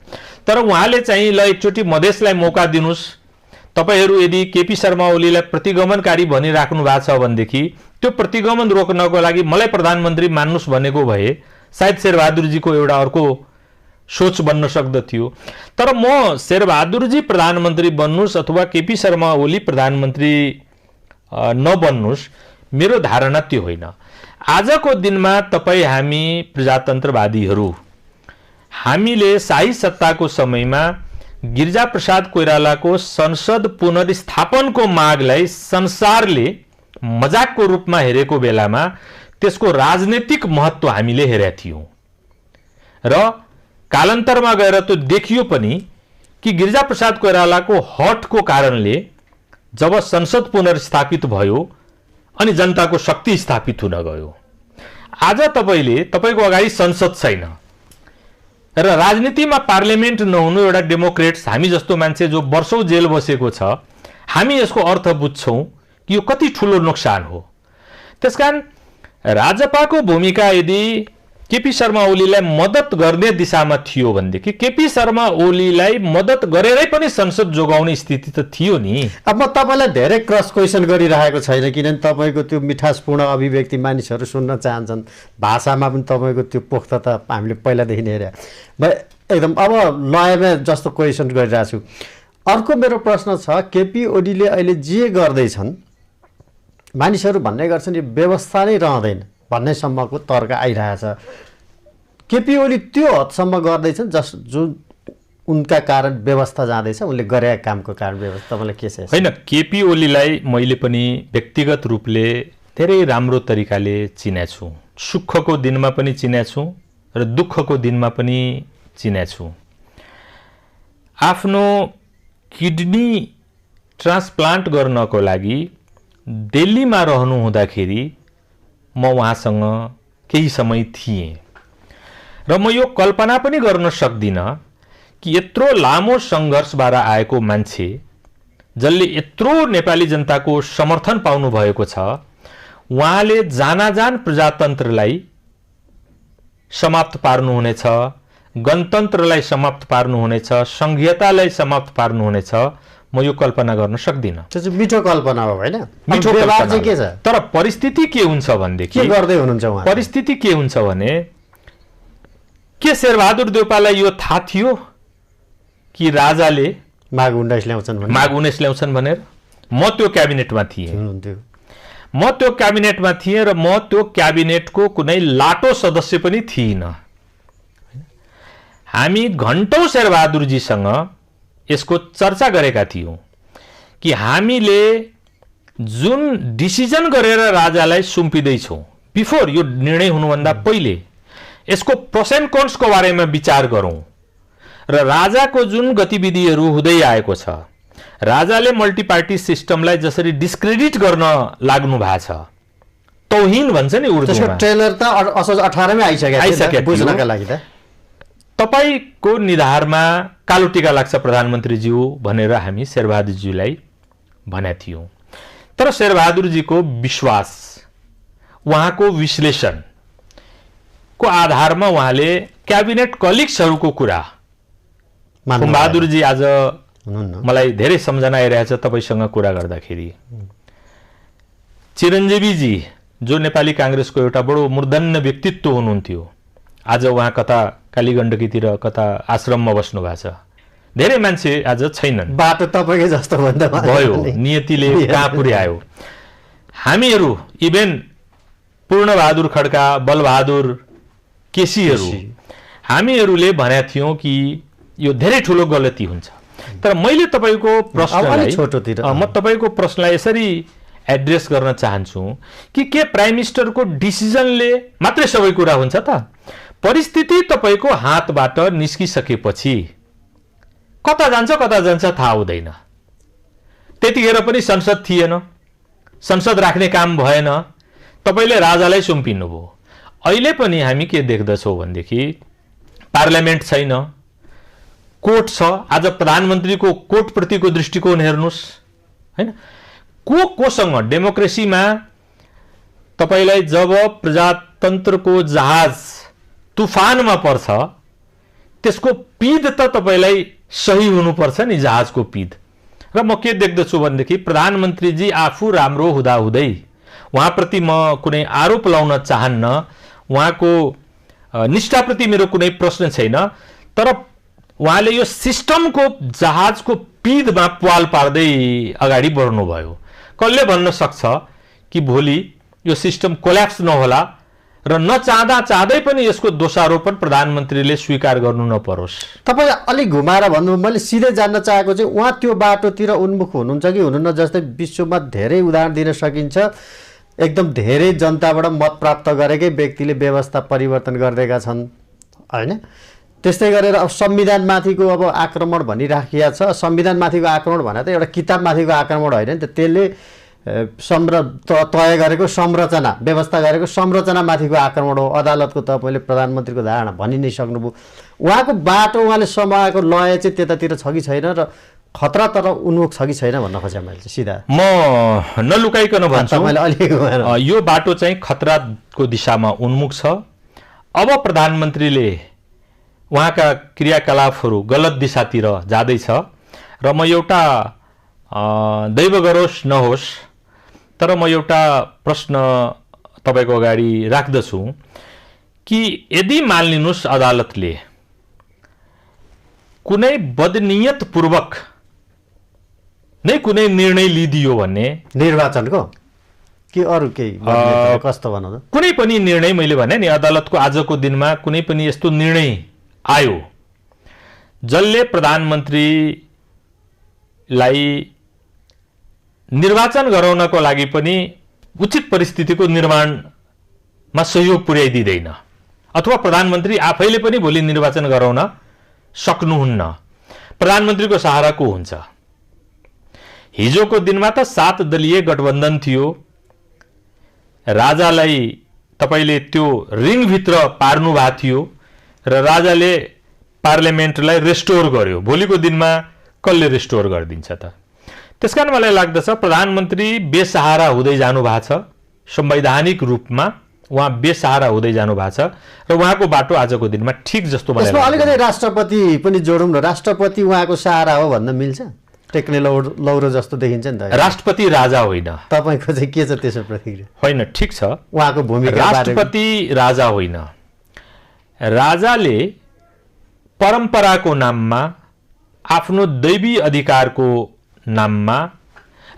तर उहाँले चाहिँ ल एकचोटि मधेसलाई मौका दिनुस्, तपाईहरू यदि केपी शर्मा ओलीलाई प्रतिगमनकारी भनिराख्नु भएको छ भनेदेखि त्यो प्रतिगमन रोक्नको लागि मलाई प्रधानमन्त्री मान्नुस् भनेको भए सायद शेरबहादुरजीको एउटा अर्को सोच बन्न सक्दथ्यो। तर म शेरबहादुरजी प्रधानमन्त्री बन्नुस् अथवा केपी शर्मा ओली प्रधानमन्त्री नबन्नुस् मेरो धारणा त्यो होइन। आजको दिनमा तपाईँ हामी प्रजातन्त्रवादीहरू हामीले शाही सत्ताको समयमा गिरिजाप्रसाद कोइरालाको संसद पुनर्स्थापनको मागलाई संसारले मजाकको रूपमा हेरेको बेलामा त्यसको राजनीतिक महत्त्व हामीले हेरेका थियौँ र कालान्तरमा गएर त्यो देखियो पनि कि गिरिजाप्रसाद कोइरालाको हटको कारणले जब संसद पुनर्स्थापित भयो अनि जनताको शक्ति स्थापित हुन गयो। आज तपाईको अगाडि संसद छैन र राजनीतिमा पार्लियामेन्ट नहुनु एउटा डेमोक्रेट्स हामी जस्तो मान्छे जो वर्षौं जेल बसेको छ हामी यसको अर्थ बुझ्छौं कि यो कति ठूलो नोक्सान हो। त्यसकारण राजपाको भूमिका यदि केपी शर्मा ओलीलाई मद्दत गर्ने दिशामा थियो भनेदेखि केपी शर्मा ओलीलाई मद्दत गरेरै पनि संसद जोगाउने स्थिति त थियो नि। अब म तपाईलाई धेरै क्रस क्वेसन गरिरहेको छैन किनभने तपाईको त्यो मिठासपूर्ण अभिव्यक्ति मानिसहरू सुन्न चाहन्छन्। भाषामा पनि तपाईको त्यो पोख्तता हामीले पहिलादेखि नै हेरे एकदम अब लयमा जस्तो क्वेसन गरिरहेको छु। अर्को मेरो प्रश्न छ, केपी ओलीले अहिले जे गर्दैछन् मानिसहरू भन्ने गर्छन् यो व्यवस्था नै रहँदैन भन्ने सम्मको तर्क आइरहेछ। केपी ओली त्यो हदसम्म गर्दैछन् जुन उनका कारण व्यवस्था जाँदैछ, उनले गरेका कामको कारण व्यवस्था। तपाईँलाई के छ? होइन, केपी ओलीलाई मैले पनि व्यक्तिगत रूपले धेरै राम्रो तरिकाले चिनेछु। सुखको दिनमा पनि चिनेछु र दुःखको दिनमा पनि चिनेछु। आफ्नो किडनी ट्रान्सप्लान्ट गर्नको लागि दिल्लीमा रहनु हुँदाखेरि म उहाँसँग केही समय थिएँ र म यो कल्पना पनि गर्न सक्दिनँ कि यत्रो लामो सङ्घर्षबाट आएको मान्छे जसले यत्रो नेपाली जनताको समर्थन पाउनु भएको छ उहाँले जानाजान प्रजातन्त्रलाई समाप्त पार्नुहुनेछ, गणतन्त्रलाई समाप्त पार्नुहुनेछ, संघीयतालाई समाप्त पार्नुहुनेछ, म यो कल्पना गर्न सक्दिनँ। त्यो चाहिँ मिठो कल्पना हो हैन? मिठो व्यवहार चाहिँ के छ? तर परिस्थिति के हुन्छ भनेदेखि के गर्दै हुनुहुन्छ उहाँ? परिस्थिति के हुन्छ भने के शेरबहादुर देउपालाई यो थाहा थियो कि राजाले माग 19 ल्याउँछन् भनेर? म त्यो क्याबिनेटमा थिएँ हुनुहुन्थ्यो। म त्यो क्याबिनेटमा थिएँ र म त्यो क्याबिनेटको कुनै लाटो सदस्य पनि थिइनँ। हामी घण्टौं शेरबहादुरजीसँग यसको चर्चा गरेका थियौँ कि हामीले जुन डिसिजन गरेर राजालाई सुम्पिँदैछौँ, बिफोर यो निर्णय हुनुभन्दा पहिले यसको प्रोस एन्ड कन्सको बारेमा विचार गरौँ र राजाको जुन गतिविधिहरू हुँदै आएको छ, राजाले मल्टी पार्टी सिस्टमलाई जसरी डिस्क्रेडिट गर्न लाग्नु भएको छ, तौहिन भन्छ नि उर्दूमा। ट्रेलर त असोज 18 मै आइसक्यो बुझ्नका लागि त। तपाईको निधारमा कालो टीका लाग्छ प्रधानमन्त्रीज्यू भनेर हामी शेरबहादुरज्यूलाई भनेका थियौँ। तर शेरबहादुरजीको विश्वास, उहाँको विश्लेषणको आधारमा उहाँले क्याबिनेट कलिग्सहरूको कुरा, बहादुरजी आज मलाई धेरै सम्झना आइरहेछ तपाईसँग कुरा गर्दाखेरि। चिरञ्जीवीजी जो नेपाली कांग्रेसको एउटा बडो मूर्धन्य व्यक्तित्व हुनुहुन्थ्यो, आज उहाँ कता कालीगण्डकीतिर कता आश्रममा बस्नु भएको छ। धेरै मान्छे आज छैनन्। बाटो तपाईकै जस्तो भन्दा भयो, नियतिले कहाँ पुर्यायो। हामीहरू इभेन पूर्णबहादुर खड्का, बलबहादुर केसीहरू, हामीहरूले भनेका थियौँ कि यो धेरै ठुलो गलती हुन्छ। तर मैले तपाईको प्रश्नलाई यसरी एड्रेस गर्न चाहन्छु कि के प्राइम मिनिस्टरको डिसिजनले मात्रै सबै कुरा हुन्छ त? परिस्थिति तपाईको हातबाट निस्किसकेपछि कता जान्छ थाहा हुँदैन। त्यतिखेर पनि संसद थिएन, संसद राख्ने काम भएन, तपाईले राजालाई सुम्पिनुभयो। अहिले पनि हामी के देख्दछौँ भनेदेखि पार्लियामेन्ट छैन, कोर्ट छ। आज प्रधानमन्त्रीको कोर्टप्रतिको दृष्टिकोण हेर्नुस्, हैन? कोसँग डेमोक्रेसीमा तपाईलाई जब प्रजातन्त्रको जहाज तुफानमा पर्छ, त्यसको पिद त तपाईलाई सही हुनुपर्छ नि, जहाजको पिद। र म के देख्दछु भनेदेखि प्रधानमन्त्रीजी आफू राम्रो हुँदाहुँदै, उहाँप्रति म कुनै आरोप लाउन चाहन्न, उहाँको निष्ठाप्रति मेरो कुनै प्रश्न छैन, तर उहाँले यो सिस्टमको जहाजको पिदमा प्वाल पार्दै अगाडि बढ्नुभयो। कसले भन्न सक्छ कि भोलि यो सिस्टम कोल्याप्स नहोला र नचाहँदै पनि यसको दोषारोपण प्रधानमन्त्रीले स्वीकार गर्नु नपरोस्? तपाईँ अलिक घुमाएर भन्नु, मैले सिधै जान्न चाहेको चाहिँ उहाँ त्यो बाटोतिर उन्मुख हुनुहुन्छ कि हुनुहुन्न? जस्तै विश्वमा धेरै उदाहरण दिन सकिन्छ, एकदम धेरै जनताबाट मत प्राप्त गरेकै व्यक्तिले व्यवस्था परिवर्तन गरिदिएका छन्, हैन? त्यस्तै गरेर अब संविधानमाथिको अब आक्रमण भनिराखिया छ। संविधानमाथिको आक्रमण भने त एउटा किताबमाथिको आक्रमण होइन नि त, त्यसले तय गरेको संरचना, व्यवस्था गरेको संरचनामाथिको आक्रमण हो। अदालतको तपाईँले प्रधानमन्त्रीको धारणा भनि नै सक्नुभयो। उहाँको बाटो, उहाँले समाएको लय चाहिँ त्यतातिर छ कि छैन र खतरा तर उन्मुख छ कि छैन भन्न खोजेँ मैले सिधा। म नलुकाइकन भन्छु, यो बाटो चाहिँ खतराको दिशामा उन्मुख छ। अब प्रधानमन्त्रीले उहाँका क्रियाकलापहरू गलत दिशातिर जाँदैछ र म एउटा दैव गरोस् नहोस्, तर म एउटा प्रश्न तपाईको अगाडि राख्दछु कि यदि मानिलिनुस् अदालतले कुनै बदनियतपूर्वक नै कुनै निर्णय लिदियो भने, निर्वाचनको कि अरू केही कस्तो भनौँ त, कुनै पनि निर्णय, मैले भने नि अदालतको आजको दिनमा कुनै पनि यस्तो निर्णय आयो जसले प्रधानमन्त्रीलाई निर्वाचन गराउनको लागि पनि उचित परिस्थितिको निर्माणमा सहयोग पुर्याइदिँदैन, अथवा प्रधानमन्त्री आफैले पनि भोलि निर्वाचन गराउन सक्नुहुन्न, प्रधानमन्त्रीको सहारा को हुन्छ? हिजोको दिनमा त 7 दलीय गठबन्धन थियो, राजालाई तपाईले त्यो रिङभित्र पार्नु भएको थियो र राजाले पार्लियामेन्टलाई रेस्टोर गर्यो। भोलिको दिनमा कसले रेस्टोर गरिदिन्छ त? त्यसकारण मलाई लाग्दछ प्रधानमन्त्री बेसहारा हुँदै जानु भएको छ, संवैधानिक रूपमा उहाँ बेसहारा हुँदै जानु भएको छ र उहाँको बाटो आजको दिनमा ठिक जस्तो मलाई लाग्छ। अलिकति राष्ट्रपति पनि जोडौँ न, राष्ट्रपति उहाँको सहारा हो भन्न मिल्छ? टेक्ने लौरो जस्तो देखिन्छ नि त। राष्ट्रपति राजा होइन। तपाईको चाहिँ के छ त्यसो प्रतिक्रिया? होइन, ठिक छ, उहाँको भूमिका राष्ट्रपति राजा होइन। राजाले परम्पराको नाममा, आफ्नो दैवी अधिकारको नाममा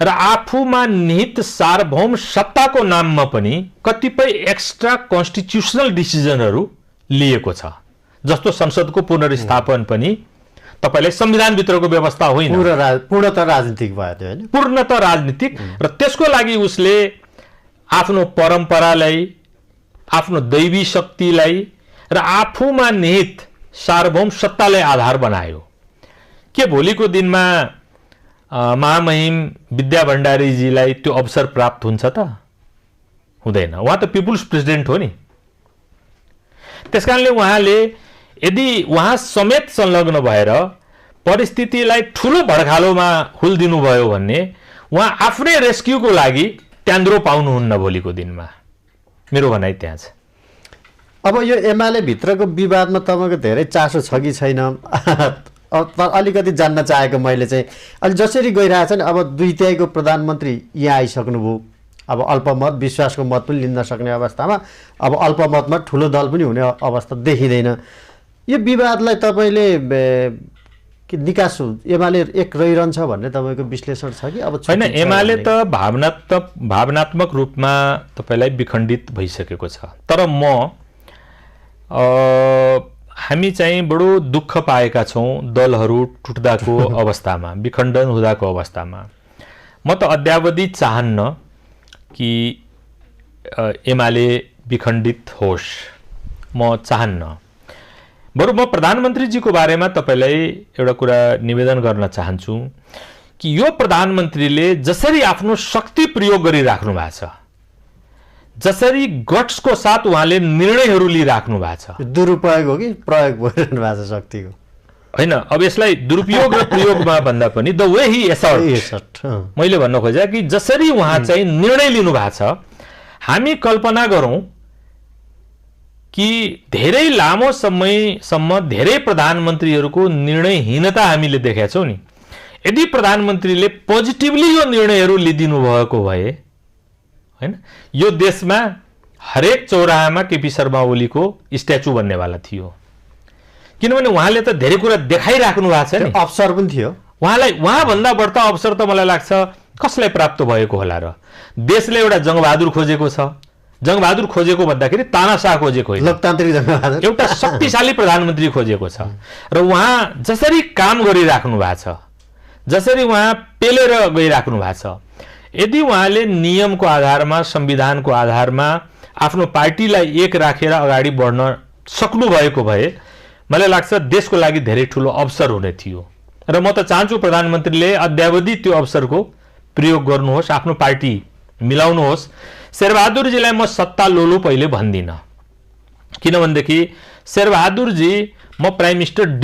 र आफूमा निहित सार्वभौम सत्ताको नाममा पनि कतिपय एक्स्ट्रा कन्स्टिट्युसनल डिसिजनहरू लिएको छ। जस्तो संसदको पुनर्स्थापन पनि तपाईलाई संविधानभित्रको व्यवस्था होइन, पूर्णतः राजनीतिक भयो त्यो हैन, पूर्णतः राजनीतिक। र त्यसको लागि उसले आफ्नो परम्परालाई, आफ्नो दैवी शक्तिलाई र आफूमा निहित सार्वभौम सत्तालाई आधार बनायो। के भोलिको दिनमा महामहिम विद्या भण्डारीजीलाई त्यो अवसर प्राप्त हुन्छ त? हुँदैन। उहाँ त पिपुल्स प्रेसिडेन्ट हो नि। त्यसकारणले उहाँले यदि उहाँ समेत संलग्न भएर परिस्थितिलाई ठुलो भड्खालोमा हुल्दिनु भयो भने उहाँ आफ्नै रेस्क्युको लागि त्यान्द्रो पाउनुहुन्न भोलिको दिनमा। मेरो भनाइ त्यहाँ छ। अब यो एमाले भित्रको विवादमा तपाईँको धेरै चासो छ कि छैन अलिकति जान्न चाहेको मैले चाहिँ। अहिले जसरी गइरहेछ नि, अब 2/3 प्रधानमन्त्री यहाँ आइसक्नुभयो, अब अल्पमत विश्वासको मत पनि लिन नसक्ने अवस्थामा अब अल्पमतमा ठुलो दल पनि हुने अवस्था देखिँदैन। यो विवादलाई तपाईँले निकास एमाले एक रहिरहन्छ भन्ने तपाईँको विश्लेषण छ कि? अब छैन, एमाले त भावनात्मक रूपमा तपाईँलाई विखण्डित भइसकेको छ। तर हामी चाहिँ बडो दुःख पाएका छौँ दलहरू टुट्दाको अवस्थामा, विखण्डन हुँदाको अवस्थामा। म त अद्यावधि चाहन्न कि एमाले विखण्डित होस्, म चाहन्न। बरु म प्रधानमन्त्रीजीको बारेमा तपाईलाई एउटा कुरा निवेदन गर्न चाहन्छु कि यो प्रधानमन्त्रीले जसरी आफ्नो शक्ति प्रयोग गरिराख्नु भएको छ, जसरी गट्सको साथ उहाँले निर्णयहरू लिइराख्नु भएको छ, दुरुपयोग हो कि प्रयोग भइरहनु भएको छ शक्तिको? होइन, अब यसलाई दुरुपयोग र प्रयोगमा भन्दा पनि द वे ही एसर्ट, मैले भन्न खोजेँ कि जसरी उहाँ चाहिँ निर्णय लिनु भएको छ, हामी कल्पना गरौँ कि धेरै लामो समयसम्म धेरै प्रधानमन्त्रीहरूको निर्णयहीनता हामीले देखेका छौँ नि। यदि प्रधानमन्त्रीले पोजिटिभली यो निर्णयहरू लिदिनु भएको भए हैन, यो देशमा हरेक चौराहामा केपी शर्मा ओलीको स्ट्याचु बन्नेवाला थियो। किनभने उहाँले त धेरै कुरा देखाइराख्नु भएको छ नि, अवसर पनि थियो उहाँलाई। उहाँभन्दा बढ्ता अवसर त मलाई लाग्छ कसलाई प्राप्त भएको होला र? देशले एउटा जङ्गबहादुर खोजेको छ। जङ्गबहादुर खोजेको भन्दाखेरि तानाशाह खोजेको होइन, लोकतान्त्रिक जङ्गबहादुर, एउटा शक्तिशाली प्रधानमन्त्री खोजेको छ। र उहाँ जसरी काम गरिराख्नु भएको छ, जसरी उहाँ पेलेर गइराख्नु भएको छ, यदि उहाँले नियमको आधारमा, संविधानको आधारमा आफ्नो पार्टीलाई एक राखेर अगाडि बढ्न सक्नु भएको भए मलाई लाग्छ देशको लागि धेरै ठुलो अवसर हुने थियो। र म त चाहन्छु प्रधानमन्त्रीले अद्यावधि त्यो अवसरको प्रयोग गर्नुहोस्, आफ्नो पार्टी मिलाउनुहोस्। शेरबहादुरजीलाई म सत्ता लोलो पहिले भन्दिनँ, किनभनेदेखि शेरबहादुरजी म प्राइम मिनिस्टर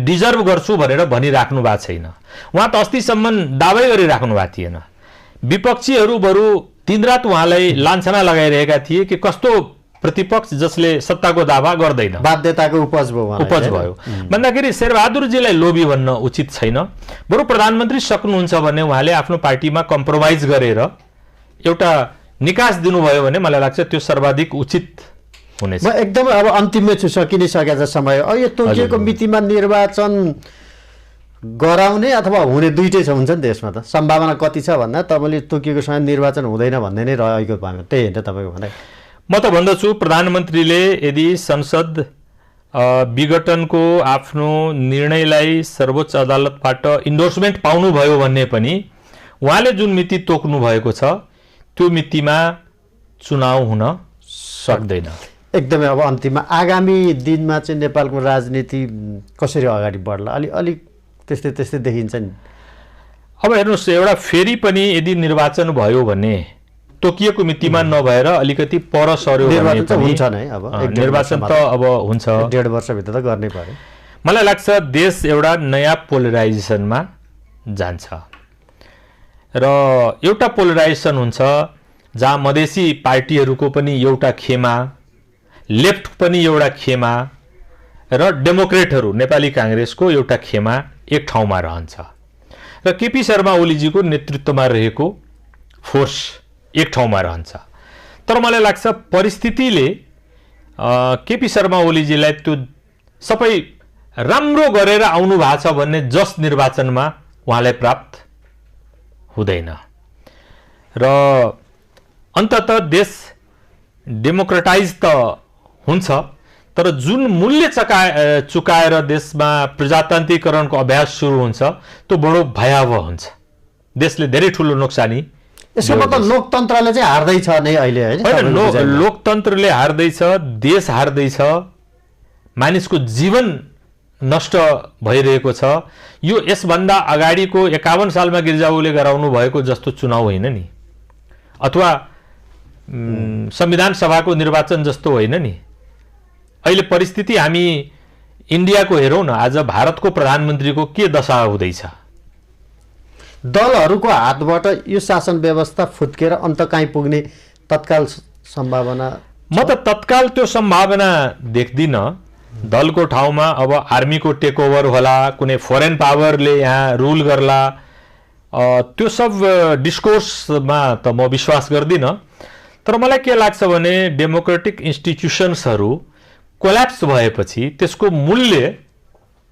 डिजर्भ गर्छु भनेर भनिराख्नु भएको छैन। उहाँ त अस्तिसम्म दाबै गरिराख्नु भएको थिएन। विपक्षीहरू बरु दिनरात उहाँलाई लान्छना लगाइरहेका थिए कि कस्तो प्रतिपक्ष जसले सत्ताको दावा गर्दैन, बाध्यताको उपज भयो भन्दाखेरि शेरबहादुरजीलाई लोभी भन्न उचित छैन। बरु प्रधानमन्त्री सक्नुहुन्छ भने उहाँले आफ्नो पार्टीमा कम्प्रोमाइज गरेर एउटा निकास दिनुभयो भने मलाई लाग्छ त्यो सर्वाधिक उचित हुनेछ। म एकदमै अब अन्तिममै छु, सकिने सकेको समय। अब यो तोकिएको मितिमा निर्वाचन गराउने अथवा हुने दुईटै छ हुन्छ नि देशमा, त सम्भावना कति छ भन्दा तपाईँले तोकिएको समय निर्वाचन हुँदैन भन्दै नै रहेको भयो, त्यही होइन तपाईँको भनाइ? म त भन्दछु प्रधानमन्त्रीले यदि संसद विघटनको आफ्नो निर्णयलाई सर्वोच्च अदालतबाट इन्डोर्समेन्ट पाउनुभयो भने पनि उहाँले जुन मिति तोक्नु भएको छ त्यो मितिमा चुनाव हुन सक्दैन। एकदमै अब अन्तिममा आगामी दिनमा चाहिँ नेपालको राजनीति कसरी अगाडि बढ्ला? अलिक त्यस्तै देखिन्छ नि। अब हेर्नुहोस्, एउटा फेरि पनि यदि निर्वाचन भयो भने तोकिएको मितिमा नभएर अलिकति पर सर्यो भने हुन्छ नै। अब निर्वाचन त अब हुन्छ, 1.5 वर्षभित्र त गर्नै पर्यो। मलाई लाग्छ देश एउटा नयाँ पोलराइजेसनमा जान्छ र एउटा पोलराइजेसन हुन्छ जहाँ मधेसी पार्टीहरूको पनि एउटा खेमा, लेफ्ट पनि एउटा खेमा र डेमोक्रेटहरू नेपाली काङ्ग्रेसको एउटा खेमा एक ठाउँमा रहन्छ र केपी शर्मा ओलीजीको नेतृत्वमा रहेको फोर्स एक ठाउँमा रहन्छ। तर मलाई लाग्छ परिस्थितिले केपी शर्मा ओलीजीलाई त्यो सबै राम्रो गरेर आउनु भएको छ भन्ने जस निर्वाचनमा उहाँलाई प्राप्त हुँदैन र अन्ततः देश डेमोक्रेटाइज त हुन्छ तर जुन मूल्य चुकाएर देशमा प्रजातान्त्रिकरणको अभ्यास सुरु हुन्छ त्यो बडो भयावह हुन्छ देशले धेरै ठुलो नोक्सानी यसको मतलब लोकतन्त्रले चाहिँ हार्दैछ नै अहिले हैन लोकतन्त्रले हार्दैछ देश हार्दैछ मानिसको जीवन नष्ट भइरहेको छ यो यसभन्दा अगाडिको 51 सालमा गिरिजाउले गराउनु भएको जस्तो चुनाव होइन नि अथवा संविधान सभाको निर्वाचन जस्तो होइन नि अहिले परिस्थिति हामी इन्डियाको हेरौँ न आज भारतको प्रधानमन्त्रीको के दशा हुँदैछ दलहरूको हातबाट यो शासन व्यवस्था फुत्केर अन्त कहीँ पुग्ने तत्काल सम्भावना म त तत्काल त्यो सम्भावना देख्दिन दलको ठाउँमा अब आर्मीको टेकओभर होला कुनै फरेन पावरले यहाँ रुल गर्ला त्यो सब डिस्कोर्समा त म विश्वास गर्दिन तर मलाई के लाग्छ भने डेमोक्रेटिक इन्स्टिट्युसन्सहरू कोल्याप्स भएपछि त्यसको मूल्य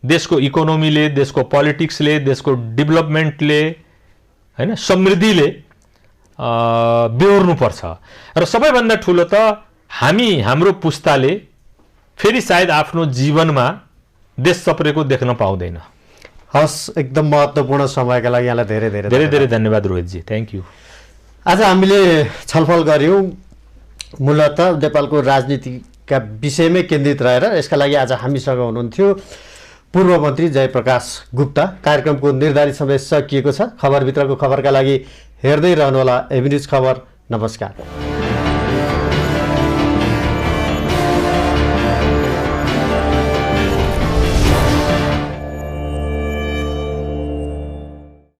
देशको इकोनोमीले देशको पोलिटिक्सले देशको डेभलपमेन्टले हैन समृद्धिले बेहोर्नुपर्छ र सबैभन्दा ठुलो त हाम्रो पुस्ताले फेरि सायद आफ्नो जीवनमा देश सप्रेको देख्न पाउँदैन हस् एकदम महत्त्वपूर्ण समयका लागि यहाँलाई धेरै धेरै धेरै धेरै धन्यवाद रोहितजी थ्यांक यू आज हामीले छलफल गर्यौं मूलतः नेपालको राजनीतिका विषयमै केन्द्रित रहेर यसका लागि आज हामीसँग हुनुहुन्थ्यो पूर्व मन्त्री जयप्रकाश गुप्ता कार्यक्रमको निर्धारित समय सकिएको छ खबरभित्रको खबरका लागि हेर्दै रहनुहोला एभी न्यूज खबर नमस्कार